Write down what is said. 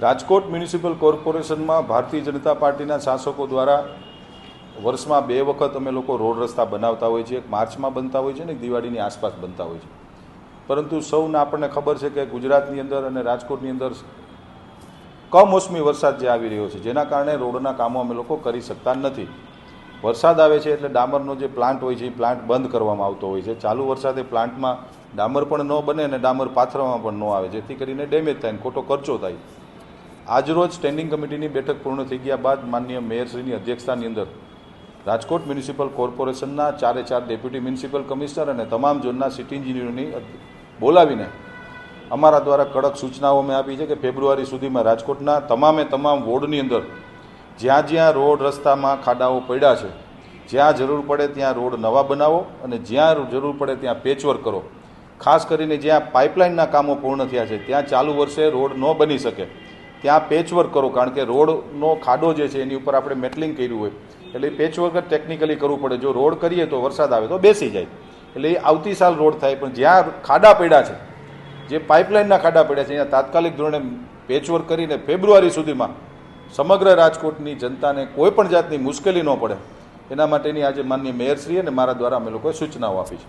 Rajkot municipal કોર્પોરેશનમાં Bharatiya Janata પાર્ટીના શાસકો દ્વારા વર્ષમાં 2 વખત અમે લોકો રોડ રસ્તા બનાવતા હોય છે. એક માર્ચમાં બનતા હોય છે ને એક દિવાળીની આસપાસ બનતા હોય છે. પરંતુ સૌને આપણને ખબર છે કે ગુજરાતની અંદર અને રાજકોટની અંદર કમોસમી વરસાદ જે આવી રહ્યો છે, જેના કારણે રોડના કામો અમે લોકો કરી શકતા નથી. વરસાદ આવે છે એટલે ડામરનો જે પ્લાન્ટ હોય છે એ પ્લાન્ટ બંધ કરવામાં આવતો હોય છે. ચાલુ વરસાદે પ્લાન્ટમાં ડામર પણ ન બને અને ડામર પાથરવામાં પણ ન આવે, જેથી કરીને ડેમેજ થાય અને ખોટો ખર્ચો થાય. આજરોજ સ્ટેન્ડિંગ કમિટીની બેઠક પૂર્ણ થઈ ગયા બાદ માનનીય મેયરશ્રીની અધ્યક્ષતાની અંદર રાજકોટ મ્યુનિસિપલ કોર્પોરેશનના 4 ડેપ્યુટી મ્યુનિસિપલ કમિશનર અને તમામ ઝોનના સિટી એન્જિનિયરોની બોલાવીને અમારા દ્વારા કડક સૂચનાઓ અમે આપી છે કે ફેબ્રુઆરી સુધીમાં રાજકોટના તમામ વોર્ડની અંદર જ્યાં જ્યાં રોડ રસ્તામાં ખાડાઓ પડ્યા છે, જ્યાં જરૂર પડે ત્યાં રોડ નવા બનાવો અને જ્યાં જરૂર પડે ત્યાં પેચવર્ક કરો. ખાસ કરીને જ્યાં પાઇપલાઇનના કામો પૂર્ણ થયા છે ત્યાં ચાલુ વર્ષે રોડ ન બની શકે ત્યાં પેચવર્ક કરો, કારણ કે રોડનો ખાડો જે છે એની ઉપર આપણે મેટલિંગ કર્યું હોય એટલે એ પેચવર્ક જ ટેકનિકલી કરવું પડે. જો રોડ કરીએ તો વરસાદ આવે તો બેસી જાય, એટલે એ આવતી સાલ રોડ થાય. પણ જ્યાં ખાડા પડ્યા છે, જે પાઇપલાઇનના ખાડા પડ્યા છે, અહીંયા તાત્કાલિક ધોરણે પેચવર્ક કરીને ફેબ્રુઆરી સુધીમાં સમગ્ર રાજકોટની જનતાને કોઈ પણ જાતની મુશ્કેલી ન પડે એના માટેની આજે માનનીય મેયરશ્રી અને મારા દ્વારા અમે લોકોએ સૂચનાઓ આપી છે.